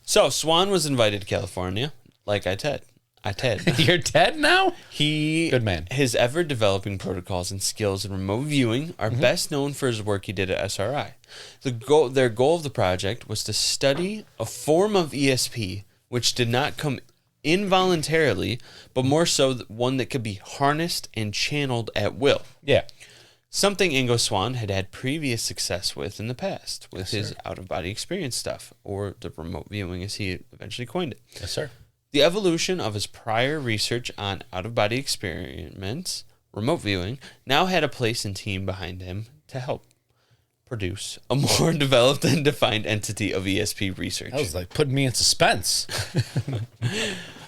So Swann was invited to California, like Ted. You're Ted now? Good man. His ever-developing protocols and skills in remote viewing are best known for his work he did at SRI. Their goal of the project was to study a form of ESP which did not come involuntarily, but more so one that could be harnessed and channeled at will. Yeah. Something Ingo Swann had previous success with in the past, with his out-of-body experience stuff, or the remote viewing as he eventually coined it. Yes, sir. The evolution of his prior research on out-of-body experiments, remote viewing, now had a place and team behind him to help produce a more developed and defined entity of ESP research. That was like putting me in suspense.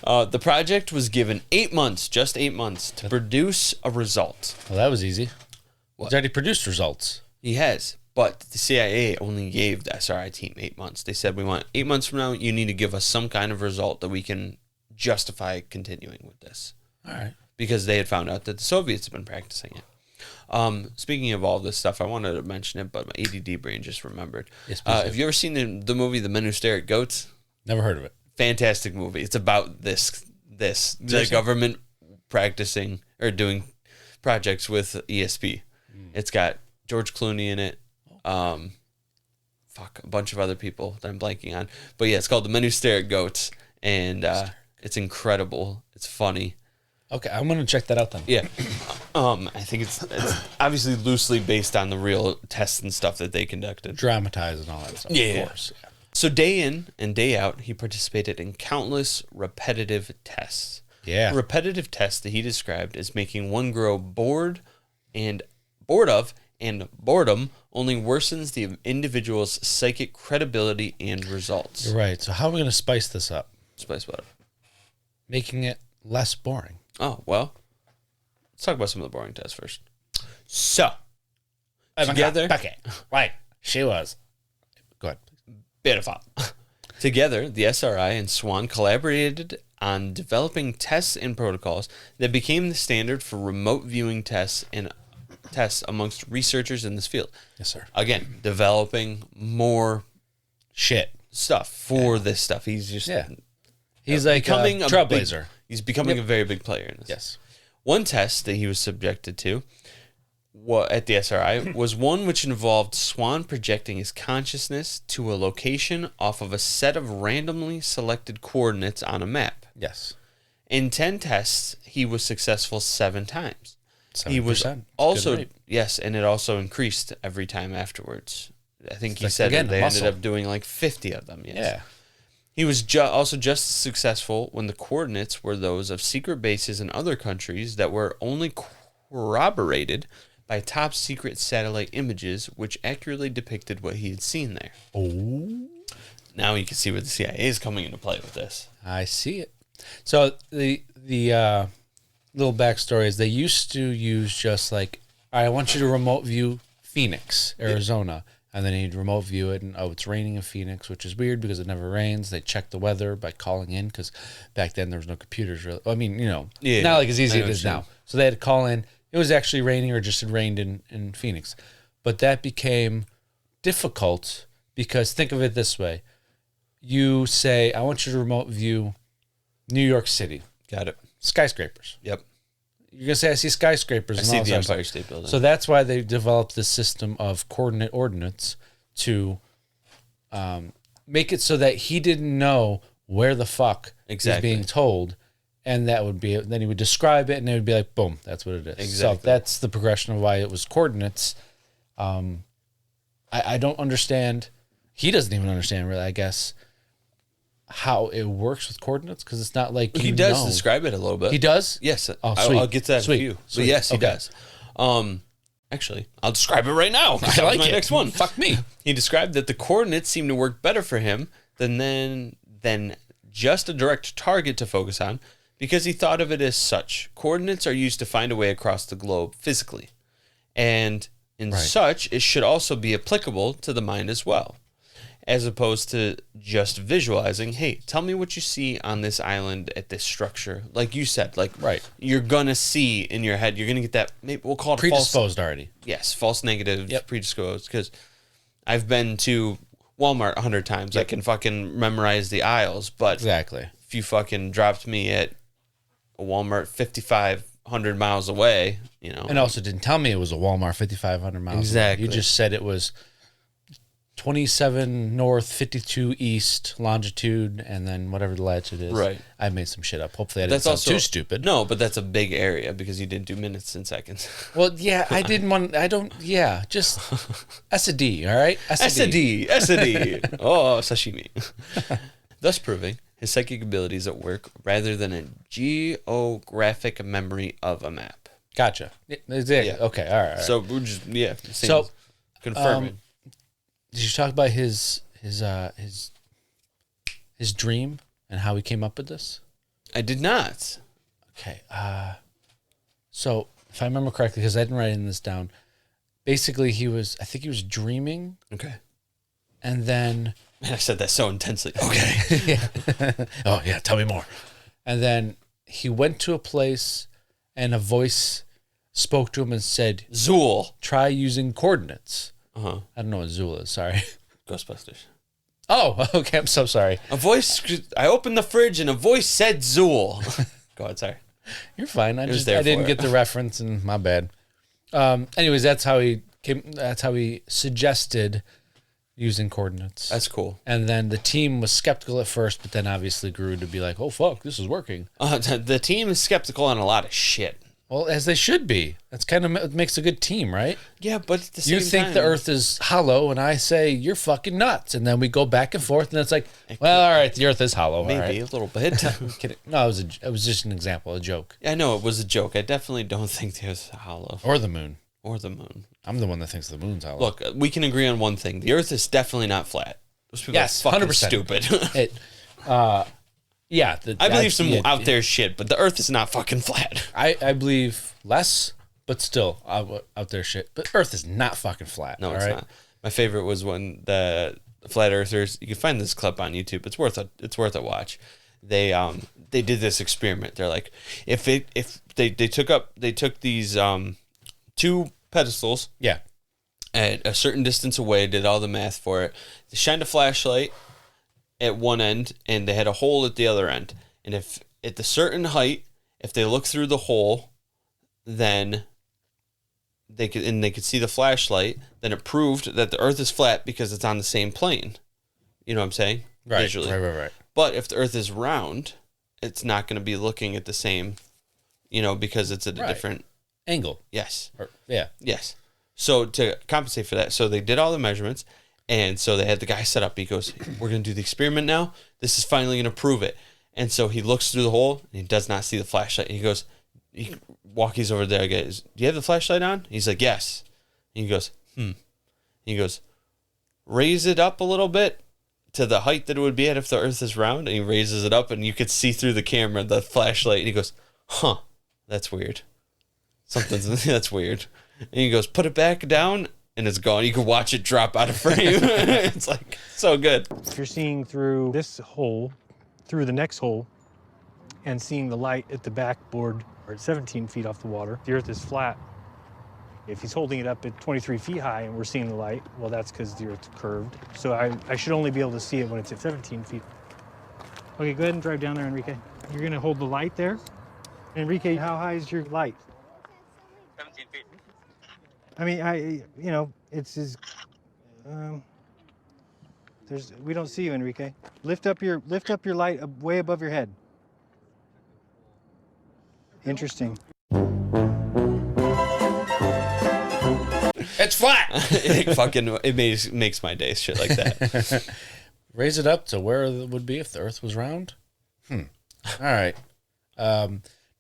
The project was given 8 months, just 8 months, to produce a result. Well, that was easy. He's already produced results. He has, but the CIA only gave the SRI team 8 months. They said, we want 8 months from now, you need to give us some kind of result that we can justify continuing with this. All right. Because they had found out that the Soviets had been practicing it. Speaking of all this stuff, I wanted to mention it, but my ADD brain just remembered. Yes, have you ever seen the movie The Men Who Stare at Goats? Never heard of it. Fantastic movie. It's about the government practicing or doing projects with ESP. It's got George Clooney in it. A bunch of other people that I'm blanking on. But yeah, it's called The Men Who Stare at Goats, and it's incredible. It's funny. Okay, I'm gonna check that out then. Yeah, I think it's obviously loosely based on the real tests and stuff that they conducted. Dramatized and all that stuff. Yeah, of course. Yeah. So day in and day out, he participated in countless repetitive tests. Yeah. Repetitive tests that he described as making one grow bored of, and boredom only worsens the individual's psychic credibility and results. You're right. So how are we gonna spice this up? Spice what up? Making it less boring. Oh, well, let's talk about some of the boring tests first. So, together... Becky. Right. She was. Go ahead. Beautiful. Together, the SRI and Swann collaborated on developing tests and protocols that became the standard for remote viewing tests amongst researchers in this field. Yes, sir. Again, developing more shit stuff for this stuff. He's just he's like becoming a trailblazer. He's becoming a very big player in this. Yes. One test that he was subjected to at the SRI was one which involved Swann projecting his consciousness to a location off of a set of randomly selected coordinates on a map. Yes. In 10 tests, he was successful 7 times. 7%. He was also, yes, and it also increased every time afterwards. I think he said that they ended up doing like 50 of them. Yes. Yeah. He was also just as successful when the coordinates were those of secret bases in other countries that were only corroborated by top secret satellite images, which accurately depicted what he had seen there. Oh. Now you can see where the CIA is coming into play with this. I see it. So the little backstory is they used to use just like, all right, I want you to remote view Phoenix, Arizona. And then he'd remote view it, and it's raining in Phoenix, which is weird because it never rains. They check the weather by calling in because back then there was no computers. Really. I mean, not like as easy as it is now. So they had to call in. It was actually raining or just had rained in Phoenix. But that became difficult because think of it this way. You say, I want you to remote view New York City. Got it. Skyscrapers. Yep. You're going to say, I see skyscrapers. I see the Empire State Building. So that's why they developed this system of coordinate ordinates to make it so that he didn't know where the fuck he's being told. And that would be, then he would describe it and it would be like, boom, that's what it is. Exactly. So that's the progression of why it was coordinates. I don't understand. He doesn't even understand really, I guess, how it works with coordinates because it's not like he does describe it a little bit. He does? Yes. Oh, sweet. I'll get to that in a few. But yes, he does. Actually, I'll describe it right now. I like my it. Next one. Fuck me. He described that the coordinates seemed to work better for him than just a direct target to focus on because he thought of it as such. Coordinates are used to find a way across the globe physically. And in such, it should also be applicable to the mind as well. As opposed to just visualizing, hey, tell me what you see on this island at this structure. Like you said, you're going to see in your head, you're going to get that, maybe we'll call it predisposed already. Yes, false negative, predisposed. Because I've been to Walmart 100 times. I can fucking memorize the aisles. But Exactly. if you fucking dropped me at a Walmart 5,500 miles away, you know. And also didn't tell me it was a Walmart 5,500 miles Exactly. away. You just said it was 27 north, 52 east longitude, and then whatever the latitude is. Right. I made some shit up. Hopefully I didn't sound too stupid. No, but that's a big area because you didn't do minutes and seconds. Well, yeah, I didn't want, I don't, yeah, just S a D, all right? S a D. Oh, sashimi. Thus proving his psychic abilities at work rather than a geographic memory of a map. Gotcha. Exactly. Yeah. Okay, all right. So we're just, So, confirming. did you talk about his dream and how he came up with this? I did not. Okay. So if I remember correctly, because I didn't write this down, basically I think he was dreaming, Okay. and then Man, I said that so intensely. Okay. oh yeah, tell me more. And then he went to a place, and a voice spoke to him and said, Zool. "Try using coordinates." Uh-huh. I don't know what Zool is. Sorry. Ghostbusters. Oh, okay. I'm so sorry. I opened the fridge and a voice said Zool. Go ahead, sorry. You're fine. I was there didn't for get it. the reference, and my bad. Anyways, that's how he came. That's how he suggested using coordinates. That's cool. And then the team was skeptical at first, but then obviously grew to be like, "Oh fuck, this is working." The team is skeptical on a lot of shit. Well, as they should be. That's kind of what makes a good team, right? Yeah, but at the same You think time, the Earth is hollow, and I say you're fucking nuts, and then we go back and forth, and it's like, well, all right, the Earth is hollow. maybe all right. a little bit. I'm kidding. No, it was just an example, a joke. I know it was a joke. I definitely don't think the Earth is hollow Or the moon. or the moon. I'm the one that thinks the moon's hollow. Look, we can agree on one thing: the Earth is definitely not flat. Those people Yes, are fucking 100%. stupid. It, yeah. I believe some out there shit, but the Earth is not fucking flat. I believe less, but still out there shit. But Earth is not fucking flat. No, all it's right? not. My favorite was when the flat earthers. You can find this clip on YouTube. It's worth a watch. They did this experiment. They're like, if they took these two pedestals Yeah. at a certain distance away, did all the math for it. They shined a flashlight at one end, and they had a hole at the other end. And if at the certain height, if they look through the hole, then they could see the flashlight. Then it proved that the Earth is flat because it's on the same plane. You know what I'm saying? Right. Visually. Right. But if the Earth is round, it's not going to be looking at the same. Because it's at a different. Angle. Yes. Yeah. Yes. So to compensate for that, so they did all the measurements, and so they had the guy set up. He goes, "We're going to do the experiment now. This is finally going to prove it." And so he looks through the hole, and he does not see the flashlight. He goes, Walkie's over there. I goes, "Do you have the flashlight on?" He's like, "Yes." And he goes, He goes, "Raise it up a little bit to the height that it would be at if the Earth is round." And he raises it up, and you could see through the camera the flashlight. And he goes, "Huh, that's weird. That's weird." And he goes, "Put it back down," and it's gone. You can watch it drop out of frame. It's like so good. If you're seeing through this hole, through the next hole, and seeing the light at the backboard or at 17 feet off the water, the Earth is flat. If he's holding it up at 23 feet high and we're seeing the light, well, that's because the Earth's curved. So I should only be able to see it when it's at 17 feet. Okay, go ahead and drive down there, Enrique. You're going to hold the light there. Enrique, how high is your light? 17 feet. I mean, it's as, we don't see you, Enrique. Lift up your light way above your head. Interesting. It's flat. It makes my day, shit like that. Raise it up to where it would be if the Earth was round. All right.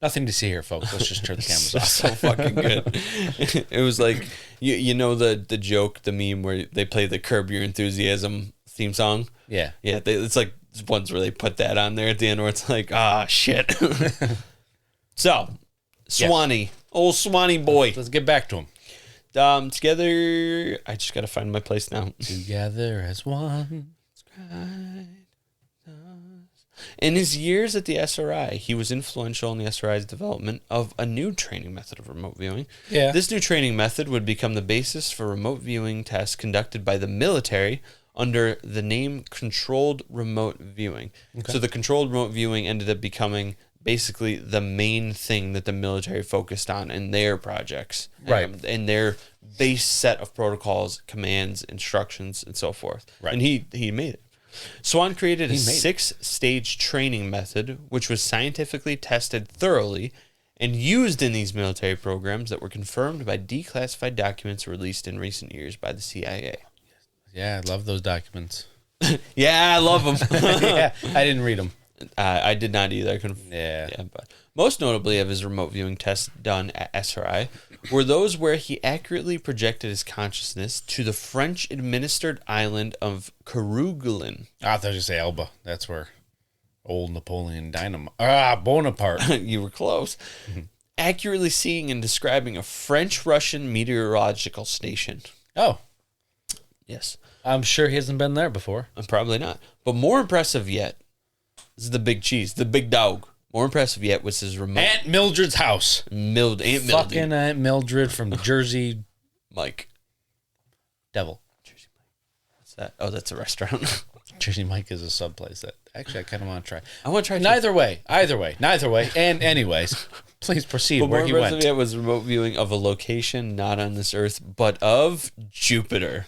Nothing to see here, folks. Let's just turn the cameras off. So fucking good. It was like the joke, the meme where they play the Curb Your Enthusiasm theme song. Yeah. It's like ones where they put that on there at the end where it's like, shit. So, Swanee, old Swanee boy. Let's get back to him. Together, I just gotta find my place now. Together as one. In his years at the SRI, he was influential in the SRI's development of a new training method of remote viewing. Yeah. This new training method would become the basis for remote viewing tests conducted by the military under the name controlled remote viewing. So the controlled remote viewing ended up becoming basically the main thing that the military focused on in their projects. Right. In their base set of protocols, commands, instructions, and so forth. Right. And he made it. Swann created a 6-stage training method, which was scientifically tested thoroughly and used in these military programs that were confirmed by declassified documents released in recent years by the CIA. Yeah, I love those documents. Yeah, I love them. Yeah, I didn't read them. I did not either. I couldn't. Yeah. But most notably of his remote viewing tests done at SRI were those where he accurately projected his consciousness to the French-administered island of Kerguelen. I thought you say Elba. That's where old Napoleon Bonaparte. You were close. Accurately seeing and describing a French-Russian meteorological station. Oh, Yes. I'm sure he hasn't been there before. Probably not. But more impressive yet is the big cheese, the big dog. More impressive yet was his remote. Aunt Mildred's house. Aunt Mildred. Fucking Aunt Mildred from Jersey Mike. Devil. What's that? Oh, that's a restaurant. Jersey Mike is a sub place that actually I kind of want to try. I want to try Neither way. And anyways, please proceed But where more he impressive went. yet was remote viewing of a location not on this earth, but of Jupiter.